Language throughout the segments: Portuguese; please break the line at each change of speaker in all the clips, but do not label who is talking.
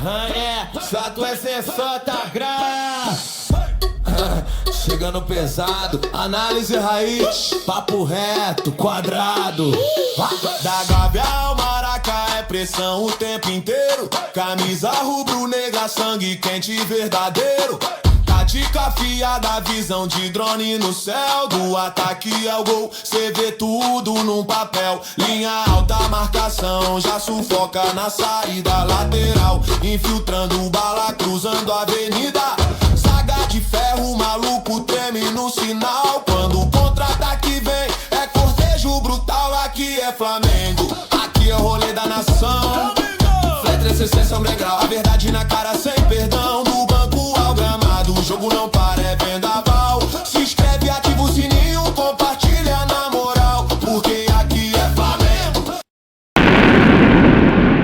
Fato é 60 gramas. Chegando pesado, análise raiz, papo reto, quadrado. Da Gávea ao Maracá é pressão o tempo inteiro. Camisa rubro-negra, sangue quente e verdadeiro. Tática afiada, visão de drone no céu. Do ataque ao gol, cê vê tudo num papel. Linha alta, marcação, já sufoca na saída lateral. Infiltrando bala, cruzando a avenida. Saga de ferro, maluco treme no sinal. Quando o contra-ataque vem, é cortejo brutal. Aqui é Flamengo, aqui é o rolê da nação. Fé 360 é um degrau, a verdade na cara sem perdão. Do banco ao gramado, o jogo não para, é vendaval. Se inscreve, ativa o sininho, compartilha na moral, porque aqui é Flamengo.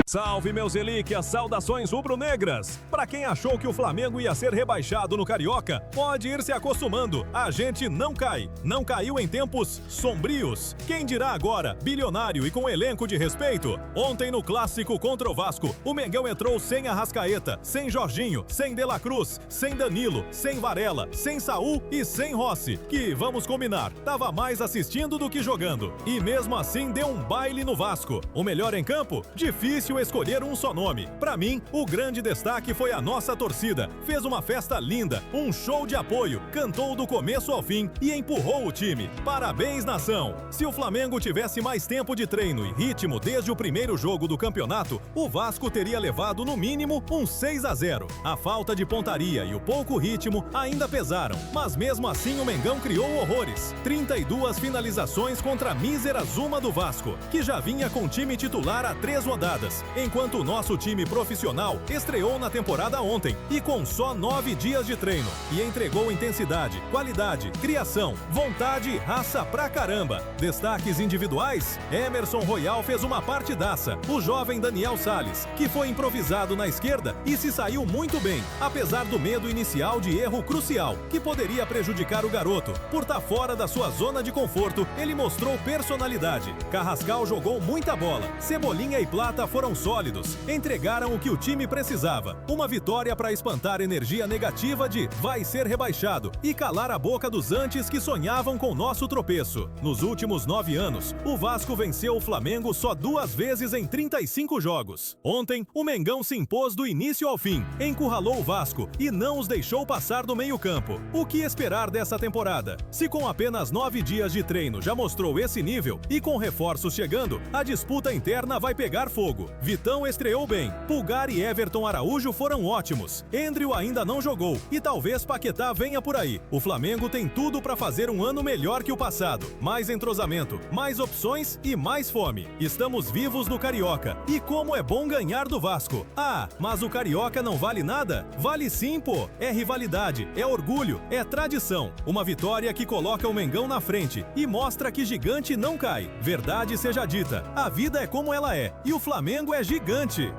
Salve, meus relíquias, saudações rubro-negras! Pra quem achou que o Flamengo ia ser rebaixado no Carioca, pode ir se acostumando. A gente não cai. Não caiu em tempos sombrios. Quem dirá agora, bilionário e com elenco de respeito? Ontem no clássico contra o Vasco, o Mengão entrou sem Arrascaeta, sem Jorginho, sem De La Cruz, sem Danilo, sem Varela, sem Saul e sem Rossi, que, vamos combinar, tava mais assistindo do que jogando. E mesmo assim deu um baile no Vasco. O melhor em campo? Difícil escolher um só nome. Pra mim, o grande destaque foi a nossa torcida. Fez uma festa linda, um show de apoio, cantou do começo ao fim e empurrou o time. Parabéns, nação! Se o Flamengo tivesse mais tempo de treino e ritmo desde o primeiro jogo do campeonato, o Vasco teria levado no mínimo um 6-0. A falta de pontaria e o pouco ritmo ainda pesaram, mas mesmo assim o Mengão criou horrores. 32 finalizações contra a mísera Zuma do Vasco, que já vinha com time titular há 3 rodadas. Enquanto o nosso time profissional estreou na temporada ontem e com só 9 dias de treino e entregou intensidade, qualidade, criação, vontade e raça pra caramba. Destaques individuais? Emerson Royal fez uma partidaça. O jovem Daniel Salles, que foi improvisado na esquerda e se saiu muito bem, apesar do medo inicial de erro crucial, que poderia prejudicar o garoto. Por estar fora da sua zona de conforto, ele mostrou personalidade. Carrascal jogou muita bola. Cebolinha e Plata foram sólidos, entregaram o que o time precisava. Uma vitória para espantar energia negativa de vai ser rebaixado e calar a boca dos antes que sonhavam com nosso tropeço. Nos últimos 9 anos, o Vasco venceu o Flamengo só 2 vezes em 35 jogos. Ontem, o Mengão se impôs do início ao fim, encurralou o Vasco e não os deixou passar do meio-campo. O que esperar dessa temporada? Se com apenas 9 dias de treino já mostrou esse nível e com reforços chegando, a disputa interna vai pegar fogo. Vitão estreou bem, Pulgar e Everton Araújo foram ótimos, Endriel ainda não jogou e talvez Paquetá venha por aí. O Flamengo tem tudo para fazer um ano melhor que o passado. Mais entrosamento, mais opções e mais fome. Estamos vivos no Carioca. E como é bom ganhar do Vasco. Ah, mas o Carioca não vale nada? Vale sim, pô. É rivalidade, é orgulho, é tradição. Uma vitória que coloca o Mengão na frente e mostra que gigante não cai. Verdade seja dita, a vida é como ela é e o Flamengo é gigante.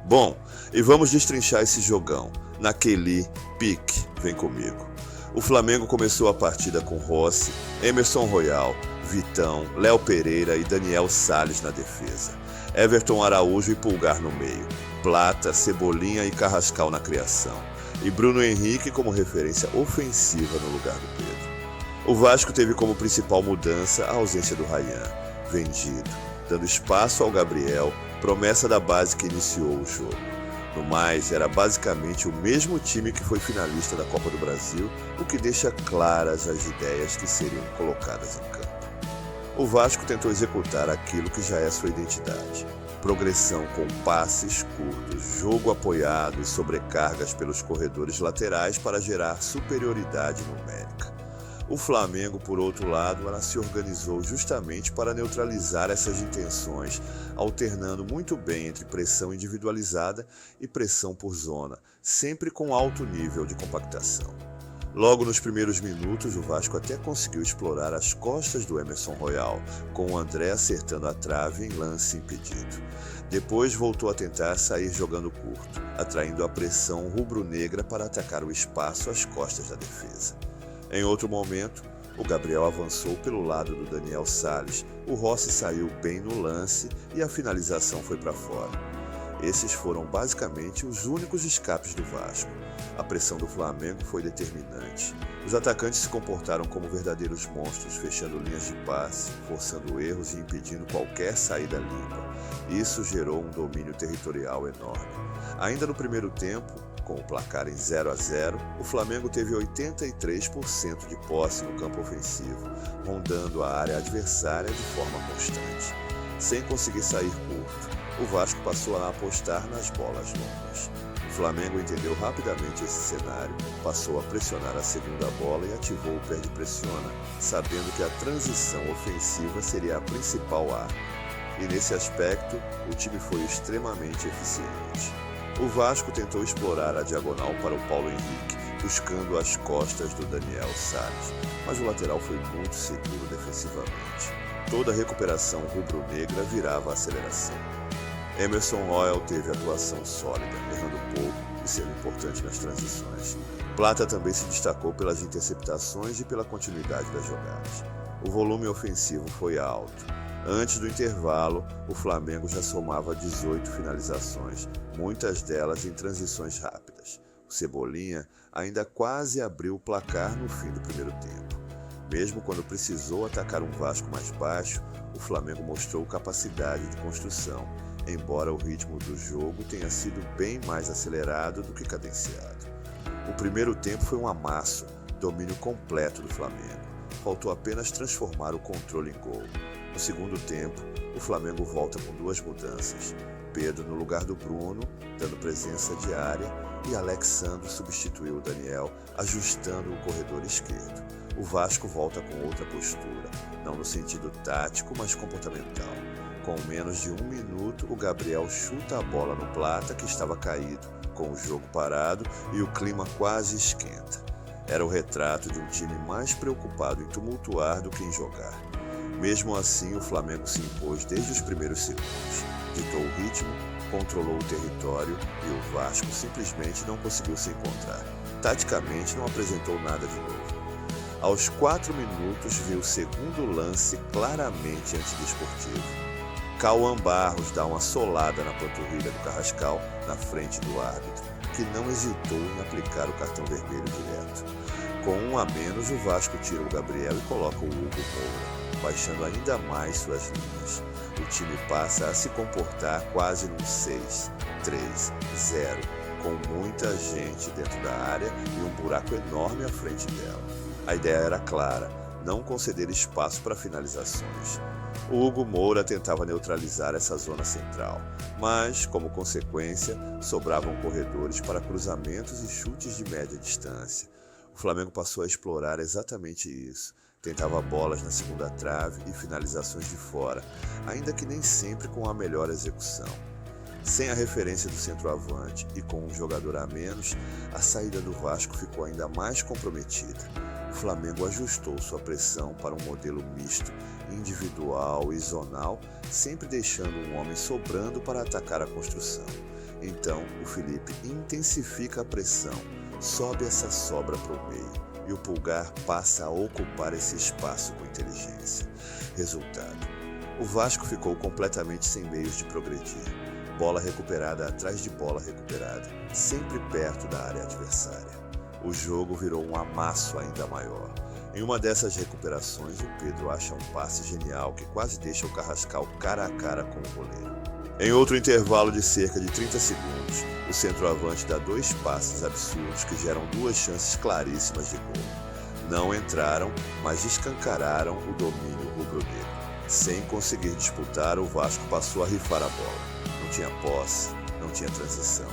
Bom, e vamos destrinchar esse jogão. Naquele pique, vem comigo. O Flamengo começou a partida com Rossi, Emerson Royal, Vitão, Léo Pereira e Daniel Salles na defesa. Everton Araújo e Pulgar no meio. Plata, Cebolinha e Carrascal na criação. E Bruno Henrique como referência ofensiva no lugar do Pedro. O Vasco teve como principal mudança a ausência do Ryan, vendido, dando espaço ao Gabriel, promessa da base que iniciou o jogo. No mais, era basicamente o mesmo time que foi finalista da Copa do Brasil, o que deixa claras as ideias que seriam colocadas em campo. O Vasco tentou executar aquilo que já é sua identidade. Progressão com passes curtos, jogo apoiado e sobrecargas pelos corredores laterais para gerar superioridade numérica. O Flamengo, por outro lado, ela se organizou justamente para neutralizar essas intenções, alternando muito bem entre pressão individualizada e pressão por zona, sempre com alto nível de compactação. Logo nos primeiros minutos, o Vasco até conseguiu explorar as costas do Emerson Royal, com o André acertando a trave em lance impedido. Depois voltou a tentar sair jogando curto, atraindo a pressão rubro-negra para atacar o espaço às costas da defesa. Em outro momento, o Gabriel avançou pelo lado do Daniel Salles, o Rossi saiu bem no lance e a finalização foi para fora. Esses foram basicamente os únicos escapes do Vasco. A pressão do Flamengo foi determinante. Os atacantes se comportaram como verdadeiros monstros, fechando linhas de passe, forçando erros e impedindo qualquer saída limpa. Isso gerou um domínio territorial enorme. Ainda no primeiro tempo, com o placar em 0-0, o Flamengo teve 83% de posse no campo ofensivo, rondando a área adversária de forma constante. Sem conseguir sair curto, o Vasco passou a apostar nas bolas longas. O Flamengo entendeu rapidamente esse cenário, passou a pressionar a segunda bola e ativou o perde-pressiona, sabendo que a transição ofensiva seria a principal arma. E nesse aspecto, o time foi extremamente eficiente. O Vasco tentou explorar a diagonal para o Paulo Henrique, buscando as costas do Daniel Salles, mas o lateral foi muito seguro defensivamente. Toda a recuperação rubro-negra virava aceleração. Emerson Royal teve atuação sólida, errando pouco e sendo importante nas transições. Plata também se destacou pelas interceptações e pela continuidade das jogadas. O volume ofensivo foi alto. Antes do intervalo, o Flamengo já somava 18 finalizações, muitas delas em transições rápidas. O Cebolinha ainda quase abriu o placar no fim do primeiro tempo. Mesmo quando precisou atacar um Vasco mais baixo, o Flamengo mostrou capacidade de construção, embora o ritmo do jogo tenha sido bem mais acelerado do que cadenciado. O primeiro tempo foi um amasso, domínio completo do Flamengo. Faltou apenas transformar o controle em gol. No segundo tempo, o Flamengo volta com duas mudanças. Pedro no lugar do Bruno, dando presença de área, e Alexandre substituiu o Daniel, ajustando o corredor esquerdo. O Vasco volta com outra postura, não no sentido tático, mas comportamental. Com menos de 1 minuto, o Gabriel chuta a bola no Plata, que estava caído, com o jogo parado e o clima quase esquenta. Era o retrato de um time mais preocupado em tumultuar do que em jogar. Mesmo assim, o Flamengo se impôs desde os primeiros segundos. Ditou o ritmo, controlou o território e o Vasco simplesmente não conseguiu se encontrar. Taticamente, não apresentou nada de novo. Aos 4 minutos, viu o segundo lance claramente antidesportivo. Cauã Barros dá uma solada na panturrilha do Carrascal na frente do árbitro, que não hesitou em aplicar o cartão vermelho direto. Com 1 a menos, o Vasco tira o Gabriel e coloca o Hugo Moura, baixando ainda mais suas linhas. O time passa a se comportar quase num 6-3-0, com muita gente dentro da área e um buraco enorme à frente dela. A ideia era clara, não conceder espaço para finalizações. O Hugo Moura tentava neutralizar essa zona central, mas, como consequência, sobravam corredores para cruzamentos e chutes de média distância. O Flamengo passou a explorar exatamente isso. Tentava bolas na segunda trave e finalizações de fora, ainda que nem sempre com a melhor execução. Sem a referência do centroavante e com um jogador a menos, a saída do Vasco ficou ainda mais comprometida. O Flamengo ajustou sua pressão para um modelo misto, individual e zonal, sempre deixando um homem sobrando para atacar a construção. Então, o Felipe intensifica a pressão, sobe essa sobra para o meio e o Pulgar passa a ocupar esse espaço com inteligência. Resultado: o Vasco ficou completamente sem meios de progredir. Bola recuperada atrás de bola recuperada, sempre perto da área adversária. O jogo virou um amasso ainda maior. Em uma dessas recuperações, o Pedro acha um passe genial que quase deixa o Carrascal cara a cara com o goleiro. Em outro intervalo de cerca de 30 segundos, o centroavante dá 2 passes absurdos que geram 2 chances claríssimas de gol. Não entraram, mas escancararam o domínio rubro-negro. Sem conseguir disputar, o Vasco passou a rifar a bola. Não tinha posse, não tinha transição.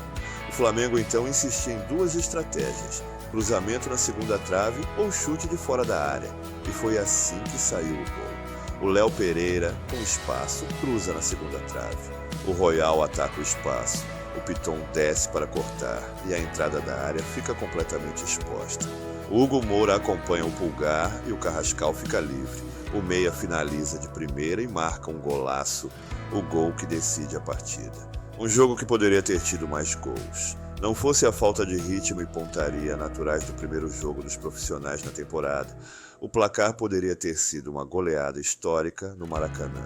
O Flamengo então insistia em 2 estratégias: cruzamento na segunda trave ou chute de fora da área. E foi assim que saiu o gol. O Léo Pereira, com espaço, cruza na segunda trave. O Royal ataca o espaço. O Piton desce para cortar e a entrada da área fica completamente exposta. O Hugo Moura acompanha o Pulgar e o Carrascal fica livre. O meia finaliza de primeira e marca um golaço, o gol que decide a partida. Um jogo que poderia ter tido mais gols. Não fosse a falta de ritmo e pontaria naturais do primeiro jogo dos profissionais na temporada, o placar poderia ter sido uma goleada histórica no Maracanã.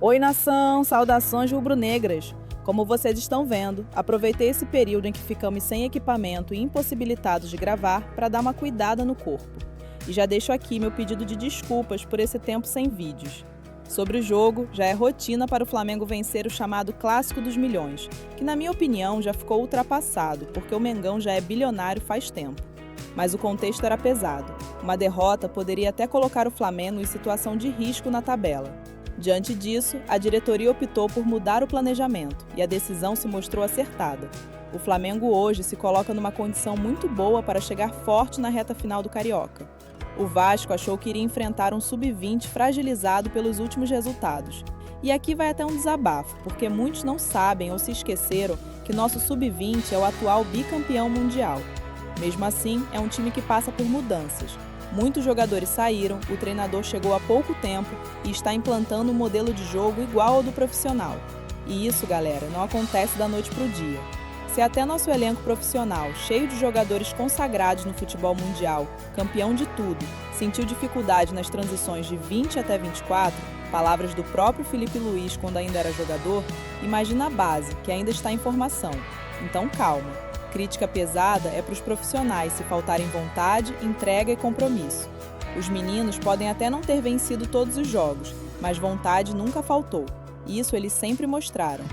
Oi, nação! Saudações rubro-negras! Como vocês estão vendo, aproveitei esse período em que ficamos sem equipamento e impossibilitados de gravar para dar uma cuidada no corpo. E já deixo aqui meu pedido de desculpas por esse tempo sem vídeos. Sobre o jogo, já é rotina para o Flamengo vencer o chamado Clássico dos Milhões, que na minha opinião já ficou ultrapassado, porque o Mengão já é bilionário faz tempo. Mas o contexto era pesado. Uma derrota poderia até colocar o Flamengo em situação de risco na tabela. Diante disso, a diretoria optou por mudar o planejamento e a decisão se mostrou acertada. O Flamengo hoje se coloca numa condição muito boa para chegar forte na reta final do Carioca. O Vasco achou que iria enfrentar um sub-20 fragilizado pelos últimos resultados. E aqui vai até um desabafo, porque muitos não sabem ou se esqueceram que nosso sub-20 é o atual bicampeão mundial. Mesmo assim, é um time que passa por mudanças. Muitos jogadores saíram, o treinador chegou há pouco tempo e está implantando um modelo de jogo igual ao do profissional. E isso, galera, não acontece da noite para o dia. Se até nosso elenco profissional, cheio de jogadores consagrados no futebol mundial, campeão de tudo, sentiu dificuldade nas transições de 20 até 24, palavras do próprio Felipe Luiz quando ainda era jogador, imagina a base, que ainda está em formação. Então calma. Crítica pesada é para os profissionais se faltarem vontade, entrega e compromisso. Os meninos podem até não ter vencido todos os jogos, mas vontade nunca faltou. Isso eles sempre mostraram.